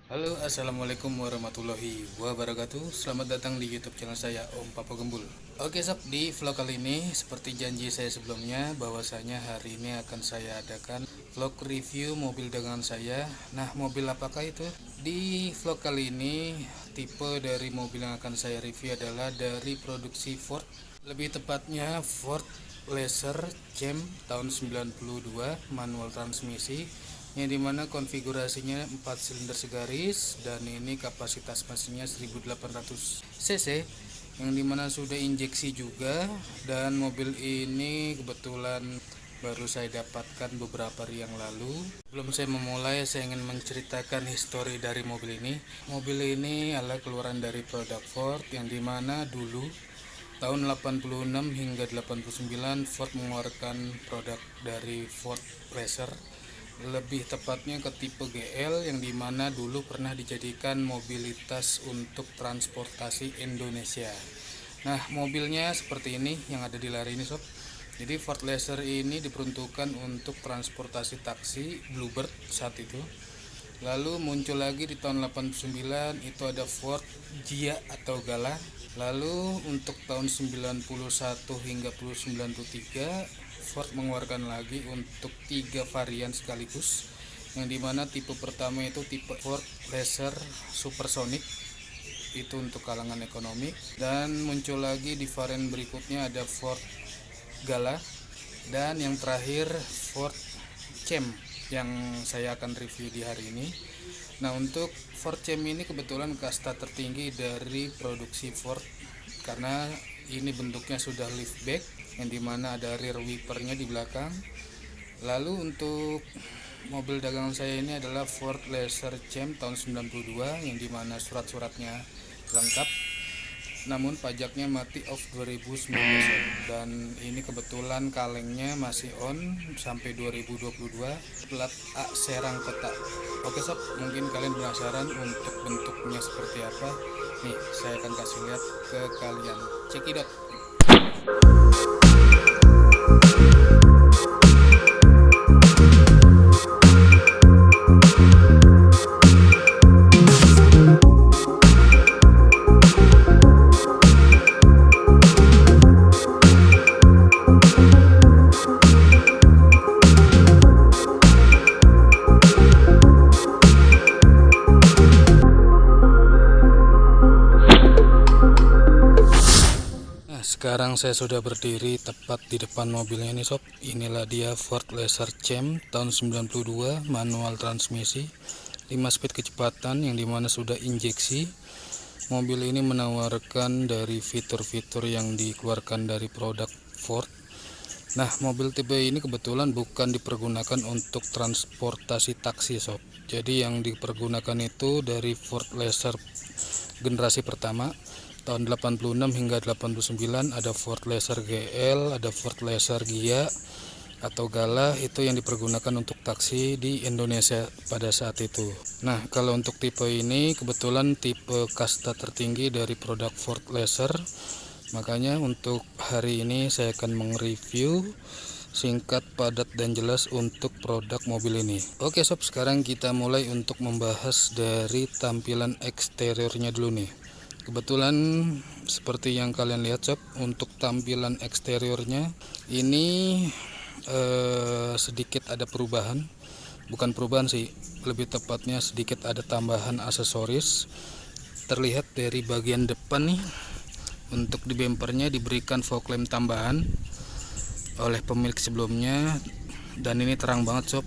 Halo, assalamualaikum warahmatullahi wabarakatuh. Selamat datang di YouTube channel saya, Om Papa Gembul. Oke sob, di vlog kali ini seperti janji saya sebelumnya, bahwasanya hari ini akan saya adakan vlog review mobil dagangan saya. Nah, mobil apakah itu? Di vlog kali ini, tipe dari mobil yang akan saya review adalah dari produksi Ford. Lebih tepatnya Ford Laser Champ tahun 92, manual transmisi, yang dimana konfigurasinya 4 silinder segaris, dan ini kapasitas mesinnya 1800 cc, yang dimana sudah injeksi juga. Dan mobil ini kebetulan baru saya dapatkan beberapa hari yang lalu. Sebelum saya memulai, saya ingin menceritakan histori dari mobil ini. Mobil ini adalah keluaran dari produk Ford, yang dimana dulu tahun 86 hingga 89 Ford mengeluarkan produk dari Ford Racer, lebih tepatnya ke tipe GL, yang dimana dulu pernah dijadikan mobilitas untuk transportasi Indonesia. Nah, mobilnya seperti ini yang ada di layar ini sob. Jadi Ford Laser ini diperuntukkan untuk transportasi taksi Bluebird saat itu. Lalu muncul lagi di tahun 89 itu ada Ford Gia atau Gala. Lalu untuk tahun 91 hingga 93 Ford mengeluarkan lagi untuk 3 varian sekaligus, yang dimana tipe pertama itu tipe Ford Racer Supersonic, itu untuk kalangan ekonomi. Dan muncul lagi di varian berikutnya ada Ford Gala, dan yang terakhir Ford Champ yang saya akan review di hari ini. Nah, untuk Ford Champ ini kebetulan kasta tertinggi dari produksi Ford, karena ini bentuknya sudah liftback, yang dimana ada rear wipernya di belakang. Lalu untuk mobil dagangan saya ini adalah Ford Laser Champ tahun 92, yang dimana surat-suratnya lengkap, namun pajaknya mati off 2019, dan ini kebetulan kalengnya masih on sampai 2022, plat A Serang Kota. Oke sob, mungkin kalian penasaran untuk bentuknya seperti apa. Nih, saya akan kasih lihat ke kalian. Cekidot. Sekarang saya sudah berdiri tepat di depan mobilnya ini sob. Inilah dia Ford Laser Champ tahun 92, manual transmisi, 5 speed kecepatan, yang dimana sudah injeksi. Mobil ini menawarkan dari fitur-fitur yang dikeluarkan dari produk Ford. Nah, mobil tipe ini kebetulan bukan dipergunakan untuk transportasi taksi sob. Jadi yang dipergunakan itu dari Ford Laser generasi pertama tahun 86 hingga 89, ada Ford Laser GL, ada Ford Laser Gia atau Gala, itu yang dipergunakan untuk taksi di Indonesia pada saat itu. Nah, kalau untuk tipe ini kebetulan tipe kasta tertinggi dari produk Ford Laser, makanya untuk hari ini saya akan mereview singkat, padat, dan jelas untuk produk mobil ini. Oke sob, sekarang kita mulai untuk membahas dari tampilan eksteriornya dulu nih. Kebetulan seperti yang kalian lihat sob, untuk tampilan eksteriornya ini sedikit ada perubahan. Bukan perubahan sih, lebih tepatnya sedikit ada tambahan aksesoris. Terlihat dari bagian depan nih, untuk di bempernya diberikan fog lamp tambahan oleh pemilik sebelumnya, dan ini terang banget sob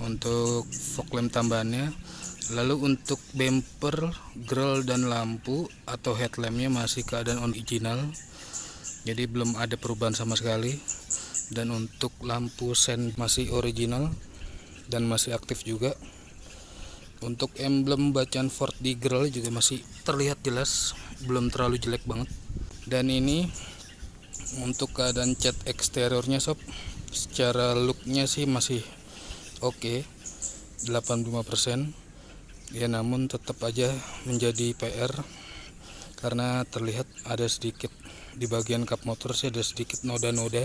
untuk fog lamp tambahannya. Lalu untuk bumper, grill, dan lampu atau headlampnya masih keadaan original, jadi belum ada perubahan sama sekali. Dan untuk lampu sen masih original dan masih aktif juga. Untuk emblem bacaan Ford di grill juga masih terlihat jelas, belum terlalu jelek banget. Dan ini untuk keadaan cat eksteriornya sob, secara looknya sih masih oke, 85%. Ya, namun tetap aja menjadi PR karena terlihat ada sedikit di bagian kap motor sih, ada sedikit noda-noda.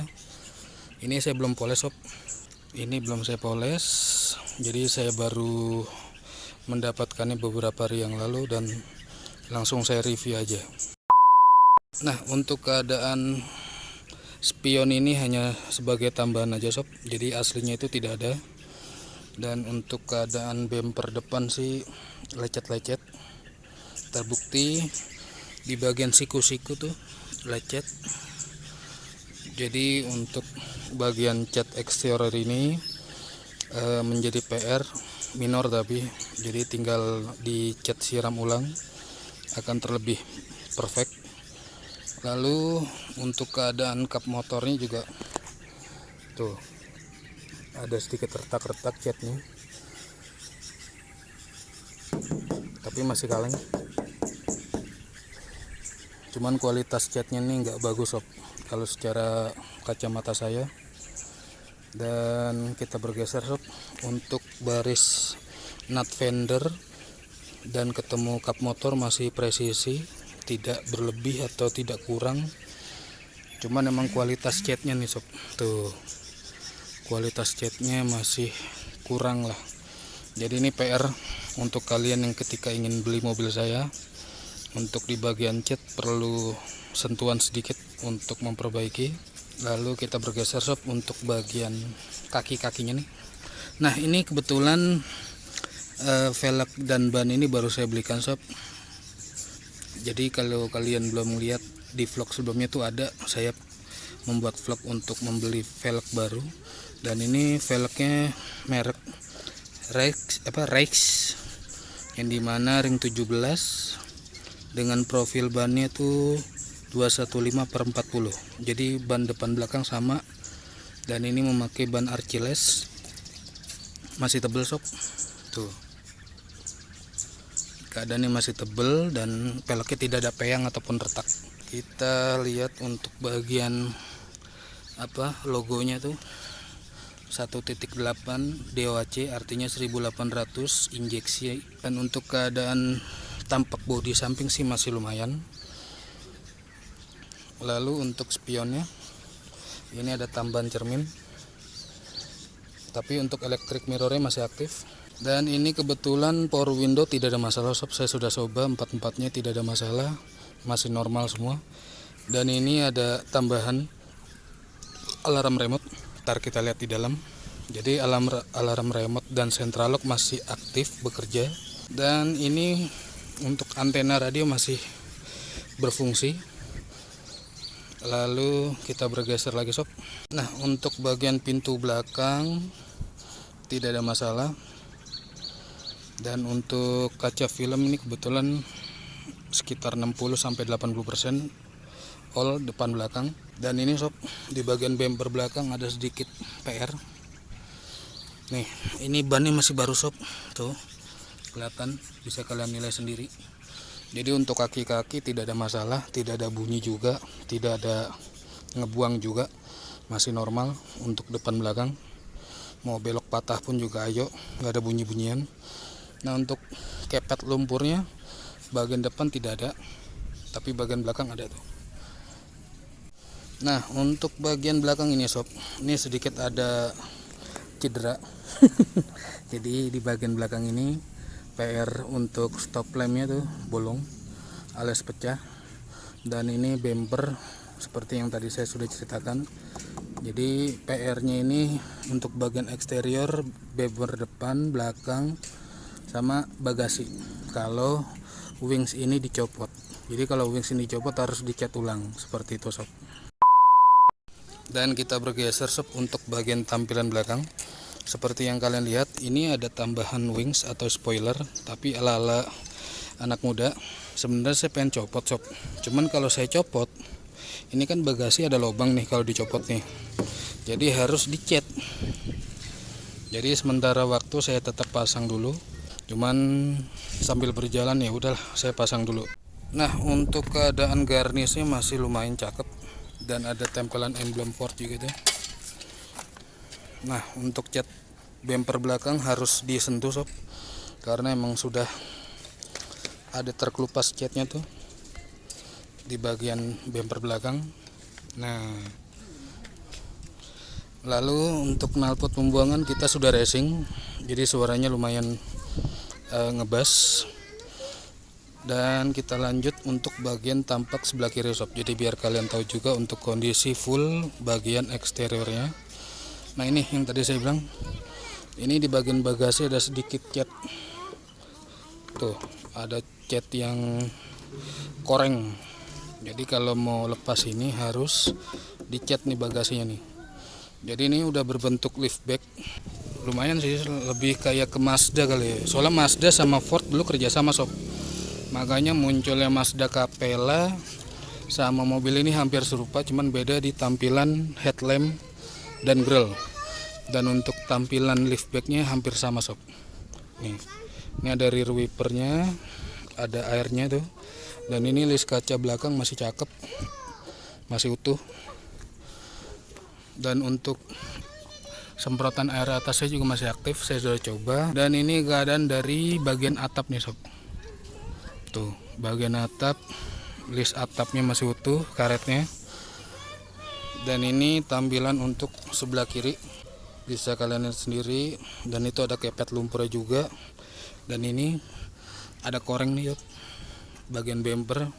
Ini saya belum poles sob, ini belum saya poles, jadi saya baru mendapatkannya beberapa hari yang lalu dan langsung saya review aja. Nah, untuk keadaan spion ini hanya sebagai tambahan aja sob, jadi aslinya itu tidak ada. Dan untuk keadaan bumper depan sih lecet-lecet, terbukti di bagian siku-siku tuh lecet. Jadi untuk bagian cat eksterior ini menjadi PR minor, tapi jadi tinggal dicat siram ulang akan terlebih perfect. Lalu untuk keadaan kap motornya juga tuh ada sedikit retak-retak catnya, tapi masih kaleng. Cuman kualitas catnya ini nggak bagus sob kalau secara kacamata saya. Dan kita bergeser sob untuk baris nut fender dan ketemu kap motor masih presisi, tidak berlebih atau tidak kurang. Cuman emang kualitas catnya nih sob, tuh kualitas catnya masih kurang lah. Jadi ini PR untuk kalian yang ketika ingin beli mobil saya, untuk di bagian cat perlu sentuhan sedikit untuk memperbaiki. Lalu kita bergeser sob untuk bagian kaki-kakinya nih. Nah, ini kebetulan velg dan ban ini baru saya belikan sob. Jadi kalau kalian belum lihat di vlog sebelumnya tuh ada saya membuat vlog untuk membeli velg baru. Dan ini velgnya merek Rex yang dimana ring 17 dengan profil bannya tuh 215/40. Jadi ban depan belakang sama, dan ini memakai ban Archiles, masih tebel sob. Tuh keadaannya masih tebel dan peleknya tidak ada peyang ataupun retak. Kita lihat untuk bagian logonya tuh 1.8 DOAC, artinya 1800 injeksi. Dan untuk keadaan tampak bodi samping sih masih lumayan. Lalu untuk spionnya ini ada tambahan cermin, tapi untuk electric mirrornya masih aktif. Dan ini kebetulan power window tidak ada masalah sob, saya sudah coba 4-4-nya tidak ada masalah, masih normal semua. Dan ini ada tambahan alarm remote, ntar kita lihat di dalam. Jadi alarm remote dan central lock masih aktif bekerja. Dan ini untuk antena radio masih berfungsi. Lalu kita bergeser lagi sob. Nah, untuk bagian pintu belakang tidak ada masalah. Dan untuk kaca film ini kebetulan sekitar 60-80% all depan belakang. Dan ini sob, di bagian bumper belakang ada sedikit PR. Nih, ini bannya masih baru sob, tuh kelihatan, bisa kalian nilai sendiri. Jadi untuk kaki-kaki tidak ada masalah, tidak ada bunyi juga, tidak ada ngebuang juga, masih normal. Untuk depan belakang mau belok patah pun juga ayo, nggak ada bunyi-bunyian. Nah, untuk kepet lumpurnya bagian depan tidak ada, tapi bagian belakang ada tuh. Nah, untuk bagian belakang ini sob, ini sedikit ada cedera. Jadi di bagian belakang ini PR untuk stop lampnya tuh bolong alias pecah. Dan ini bumper seperti yang tadi saya sudah ceritakan. Jadi PR nya ini untuk bagian eksterior, bumper depan, belakang, sama bagasi. Kalau wings ini dicopot, jadi kalau wings ini dicopot harus dicat ulang seperti itu sob. Dan kita bergeser sob untuk bagian tampilan belakang. Seperti yang kalian lihat, ini ada tambahan wings atau spoiler, tapi ala-ala anak muda. Sebenarnya saya pengen copot sob, cuman kalau saya copot, ini kan bagasi ada lubang nih kalau dicopot nih, jadi harus dicat. Jadi sementara waktu saya tetap pasang dulu, cuman sambil berjalan ya udahlah saya pasang dulu. Nah, untuk keadaan garnisnya masih lumayan cakep dan ada tempelan emblem Ford juga tuh. Nah, untuk cat bumper belakang harus disentuh sob, karena emang sudah ada terkelupas catnya tuh di bagian bumper belakang. Nah, lalu untuk knalpot pembuangan kita sudah racing, jadi suaranya lumayan ngebas. Dan kita lanjut untuk bagian tampak sebelah kiri sob. Jadi biar kalian tahu juga untuk kondisi full bagian eksteriornya. Nah ini yang tadi saya bilang, ini di bagian bagasi ada sedikit cat. Tuh ada cat yang koreng. Jadi kalau mau lepas ini harus dicat nih bagasinya nih. Jadi ini udah berbentuk liftback. Lumayan sih, lebih kayak ke Mazda kali ya. Soalnya Mazda sama Ford dulu kerjasama sob. Makanya munculnya Mazda Capella sama mobil ini hampir serupa, cuman beda di tampilan headlamp dan grill. Dan untuk tampilan liftbacknya hampir sama sob. Nih, ini ada rear wipernya, ada airnya tuh. Dan ini list kaca belakang masih cakep, masih utuh. Dan untuk semprotan air atasnya juga masih aktif, saya sudah coba. Dan ini keadaan dari bagian atap nih sob. Tuh, bagian atap, list atapnya masih utuh, karetnya. Dan ini tampilan untuk sebelah kiri, bisa kalian lihat sendiri. Dan itu ada kepet lumpurnya juga. Dan ini ada koreng nih yuk, bagian bumper.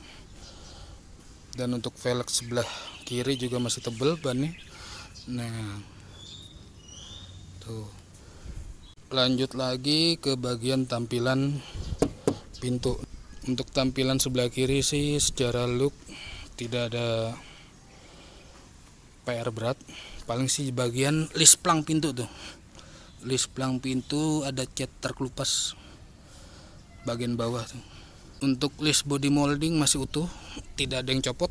Dan untuk velg sebelah kiri juga masih tebel bannya. Nah, tuh. Lanjut lagi ke bagian tampilan pintu. Untuk tampilan sebelah kiri sih secara look tidak ada PR berat. Paling sih bagian list plang pintu tuh. List plang pintu ada cat terkelupas bagian bawah tuh. Untuk list body molding masih utuh, tidak ada yang copot.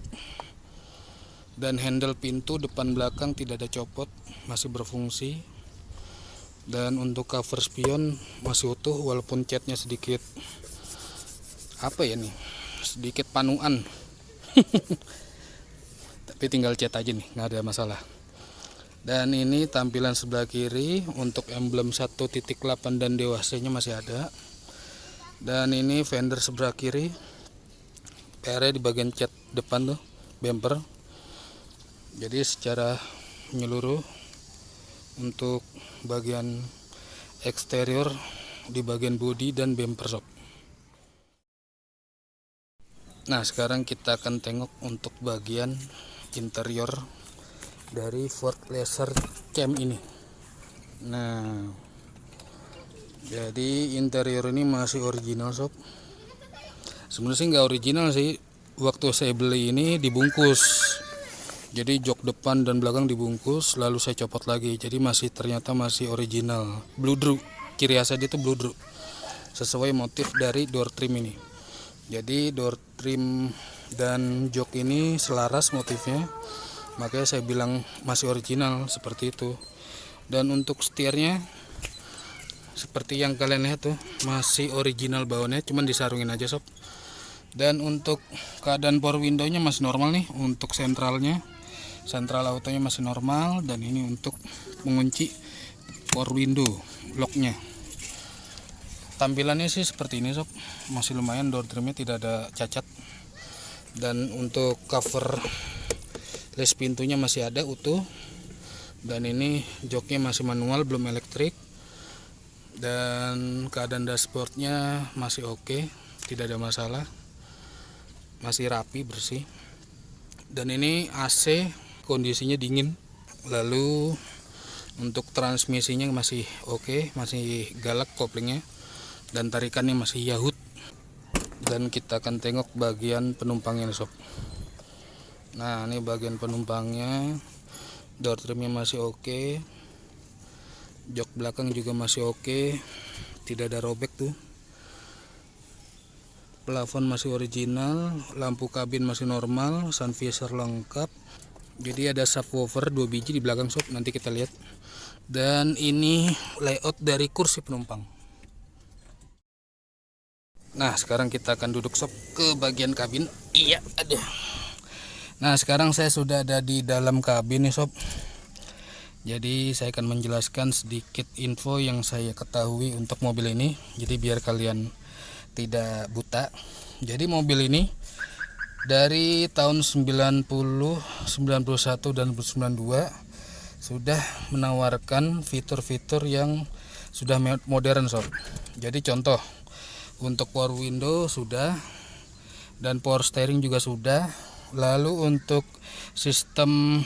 Dan handle pintu depan belakang tidak ada copot, masih berfungsi. Dan untuk cover spion masih utuh walaupun catnya sedikit apa ya nih, sedikit panuan. Tapi tinggal cat aja nih, nggak ada masalah. Dan ini tampilan sebelah kiri untuk emblem 1.8 dan dewasanya masih ada. Dan ini fender sebelah kiri, PR di bagian cat depan tuh, bumper. Jadi secara menyeluruh untuk bagian eksterior di bagian bodi dan bumper sob. Nah sekarang kita akan tengok untuk bagian interior dari Ford Laser Cam ini. Nah jadi interior ini masih original sob. Sebenarnya sih nggak original sih, waktu saya beli ini dibungkus. Jadi jok depan dan belakang dibungkus, lalu saya copot lagi. Jadi ternyata masih original. Bludru, ciri khasnya itu bludru, sesuai motif dari door trim ini. Jadi door trim dan jok ini selaras motifnya, makanya saya bilang masih original seperti itu. Dan untuk setirnya seperti yang kalian lihat tuh, masih original bawahnya, cuman disarungin aja sob. Dan untuk keadaan power window-nya masih normal nih. Untuk sentralnya, sentral autonya masih normal. Dan ini untuk mengunci power window locknya. Tampilannya sih seperti ini sob, masih lumayan, door trimnya tidak ada cacat. Dan untuk cover list pintunya masih ada utuh. Dan ini joknya masih manual, belum elektrik. Dan keadaan dashboardnya masih oke, tidak ada masalah, masih rapi, bersih. Dan ini AC kondisinya dingin. Lalu untuk transmisinya masih oke, masih galak koplingnya. Dan tarikannya masih Yahut. Dan kita akan tengok bagian penumpangnya sob. Nah ini bagian penumpangnya, door trimnya masih oke, jok belakang juga masih oke, tidak ada robek tuh. Plafon masih original, lampu kabin masih normal, sun visor lengkap. Jadi ada subwoofer 2 biji di belakang sob, nanti kita lihat. Dan ini layout dari kursi penumpang. Nah sekarang kita akan duduk sob ke bagian kabin. Iya ada. Nah sekarang saya sudah ada di dalam kabin nih sob. Jadi saya akan menjelaskan sedikit info yang saya ketahui untuk mobil ini. Jadi biar kalian tidak buta. Jadi mobil ini dari tahun 90, 91 dan 92 sudah menawarkan fitur-fitur yang sudah modern sob. Jadi contoh, Untuk power window sudah, dan power steering juga sudah. Lalu untuk sistem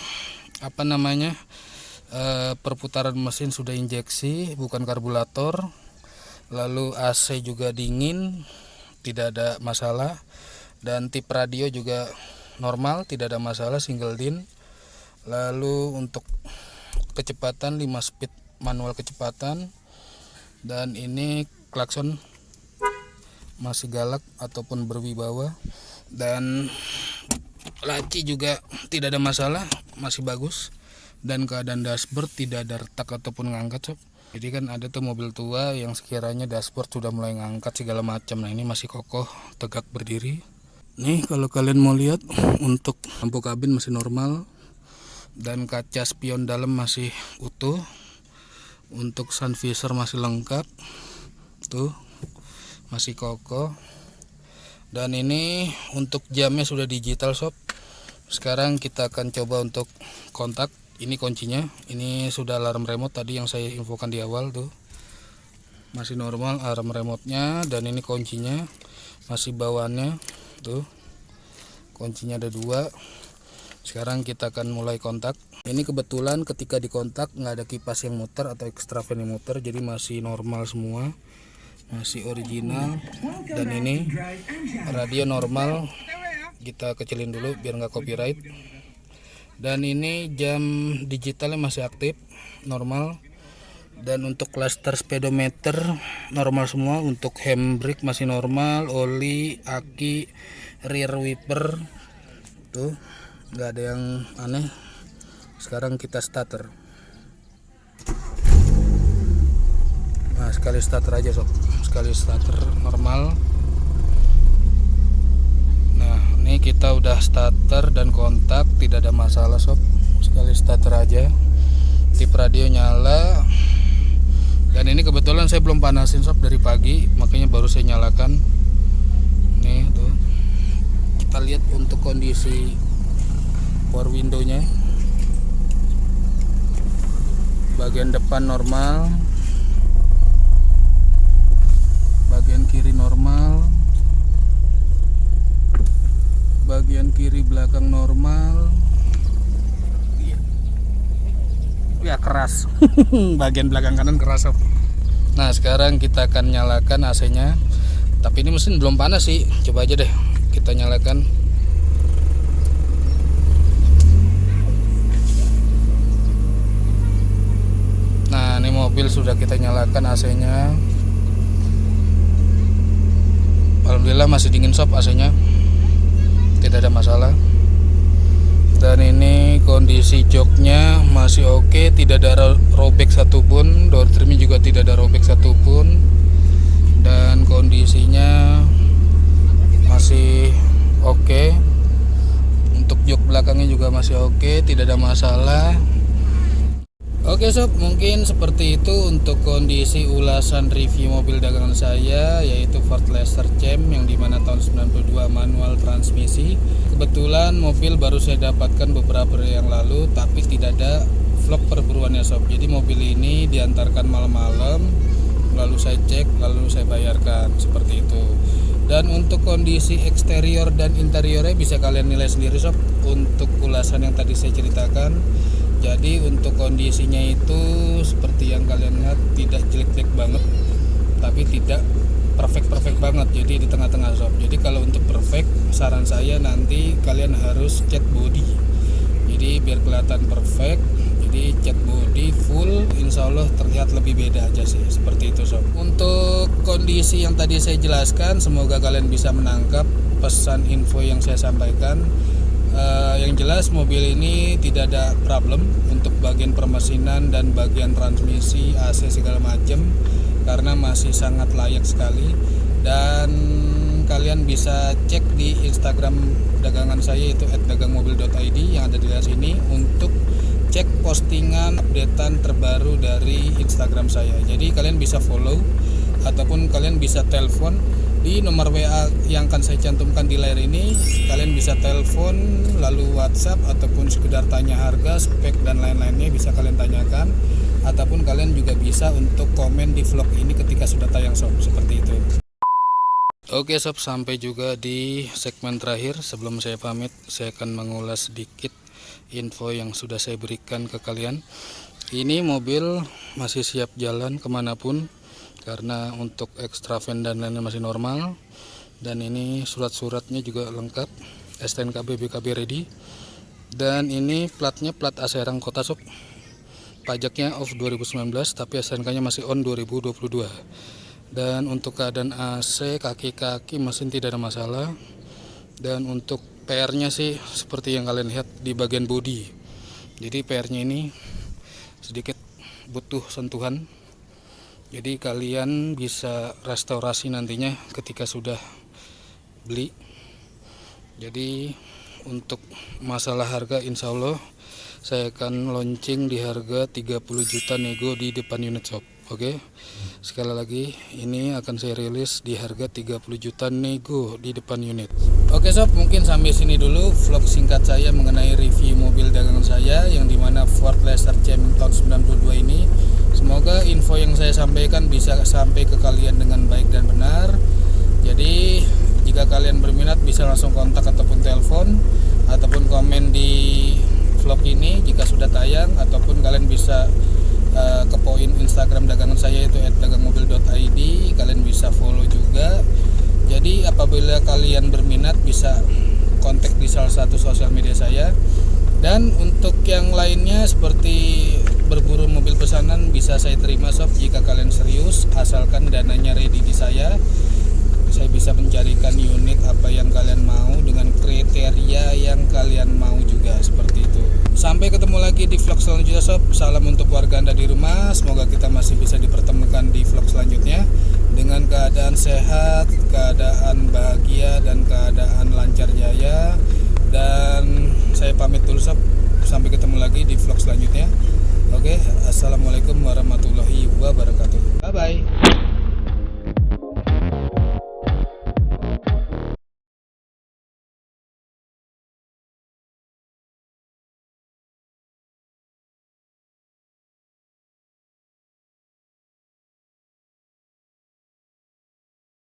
perputaran mesin sudah injeksi, bukan karburator. Lalu AC juga dingin, tidak ada masalah. Dan tip radio juga normal, tidak ada masalah, single din. Lalu untuk kecepatan 5 speed manual kecepatan. Dan ini klakson masih galak ataupun berwibawa. Dan laci juga tidak ada masalah, masih bagus. Dan keadaan dashboard tidak ada retak ataupun ngangkat sob. Jadi kan ada tuh mobil tua yang sekiranya dashboard sudah mulai ngangkat segala macam. Nah ini masih kokoh, tegak berdiri. Nih kalau kalian mau lihat, untuk lampu kabin masih normal, dan kaca spion dalam masih utuh. Untuk sun visor masih lengkap, tuh masih kokoh. Dan ini untuk jamnya sudah digital sob. Sekarang kita akan coba untuk kontak. Ini kuncinya, ini sudah alarm remote tadi yang saya infokan di awal tuh, masih normal alarm remote-nya. Dan ini kuncinya masih bawaannya tuh, kuncinya ada 2. Sekarang kita akan mulai kontak. Ini kebetulan ketika dikontak nggak ada kipas yang muter atau extra fan yang muter, jadi masih normal semua, masih original. Dan ini radio normal, kita kecilin dulu biar nggak copyright. Dan ini jam digitalnya masih aktif, normal. Dan untuk cluster speedometer normal semua. Untuk handbrake masih normal, oli, aki, rear wiper tuh nggak ada yang aneh. Sekarang kita starter. Nah sekali starter aja sob, sekali starter normal. Nah ini kita udah starter dan kontak, tidak ada masalah sob, sekali starter aja. Tip radio nyala. Dan ini kebetulan saya belum panasin sob dari pagi, makanya baru saya nyalakan. Nih tuh, kita lihat untuk kondisi power window-nya. Bagian depan normal, bagian kiri normal, bagian kiri belakang normal. Ya keras. Bagian belakang kanan keras sob. Nah sekarang kita akan nyalakan AC-nya. Tapi ini mesin belum panas sih, coba aja deh kita nyalakan. Nah ini mobil sudah kita nyalakan AC-nya. Alhamdulillah masih dingin sob AC-nya, tidak ada masalah. Dan ini kondisi joknya masih oke, tidak ada robek satupun. Door trimnya juga tidak ada robek satupun. Dan kondisinya masih oke. Untuk jok belakangnya juga masih oke, tidak ada masalah. Oke sob, mungkin seperti itu untuk kondisi ulasan review mobil dagangan saya, yaitu Ford Laser Champ yang dimana tahun 92 manual transmisi. Kebetulan mobil baru saya dapatkan beberapa hari yang lalu, tapi tidak ada vlog perburuannya sob. Jadi mobil ini diantarkan malam-malam, lalu saya cek, lalu saya bayarkan, seperti itu. Dan untuk kondisi eksterior dan interiornya bisa kalian nilai sendiri sob, untuk ulasan yang tadi saya ceritakan. Jadi untuk kondisinya itu seperti yang kalian lihat, tidak jelek-jelek banget, tapi tidak perfect banget. Jadi di tengah-tengah sob. Jadi kalau untuk perfect, saran saya nanti kalian harus cat body. Jadi biar kelihatan perfect, jadi cat body full, insya Allah terlihat lebih beda aja sih, seperti itu sob. Untuk kondisi yang tadi saya jelaskan, semoga kalian bisa menangkap pesan info yang saya sampaikan. Yang jelas mobil ini tidak ada problem untuk bagian permesinan dan bagian transmisi, AC segala macam, karena masih sangat layak sekali. Dan kalian bisa cek di Instagram dagangan saya, yaitu @dagangmobil.id yang ada di atas ini, untuk cek postingan updatean terbaru dari Instagram saya. Jadi kalian bisa follow ataupun kalian bisa telepon di nomor WA yang akan saya cantumkan di layar ini. Kalian bisa telepon, lalu WhatsApp, ataupun sekedar tanya harga, spek dan lain-lainnya bisa kalian tanyakan. Ataupun kalian juga bisa untuk komen di vlog ini ketika sudah tayang sob, seperti itu. Oke sob, sampai juga di segmen terakhir. Sebelum saya pamit, saya akan mengulas sedikit info yang sudah saya berikan ke kalian. Ini mobil masih siap jalan kemanapun, karena untuk ekstra van dan lainnya masih normal. Dan ini surat-suratnya juga lengkap, STNK BPKB ready. Dan ini platnya plat A Serang Kota sob. Pajaknya off 2019, tapi STNK nya masih on 2022. Dan untuk keadaan AC, kaki-kaki mesin tidak ada masalah. Dan untuk PR nya sih seperti yang kalian lihat di bagian bodi. Jadi PR nya ini sedikit butuh sentuhan, jadi kalian bisa restorasi nantinya ketika sudah beli. Jadi untuk masalah harga, insya Allah saya akan launching di harga 30 juta nego di depan unit shop. Oke, sekali lagi ini akan saya rilis di harga 30 juta nego di depan unit. Oke sob, mungkin sampai sini dulu vlog singkat saya mengenai review mobil dagangan saya, yang dimana Ford Laser Champion tahun 92 ini. Semoga info yang saya sampaikan bisa sampai ke kalian dengan baik dan benar. Jadi jika kalian berminat bisa langsung kontak ataupun telepon ataupun komen di vlog ini jika sudah tayang, ataupun kalian bisa ke poin Instagram dagangan saya itu @dagangmobil.id. Kalian bisa follow juga. Jadi apabila kalian berminat bisa kontak di salah satu sosial media saya. Dan untuk yang lainnya seperti berburu mobil pesanan bisa saya terima sob, jika kalian serius, asalkan dananya ready di saya. Saya bisa mencarikan unit apa yang kalian mau dengan kriteria yang kalian mau juga, seperti itu. Sampai ketemu lagi di vlog selanjutnya sob. Salam untuk warga Anda di rumah. Semoga kita masih bisa dipertemukan di vlog selanjutnya dengan keadaan sehat, keadaan bahagia, dan keadaan lancar jaya. Dan saya pamit dulu sob. Sampai ketemu lagi di vlog selanjutnya.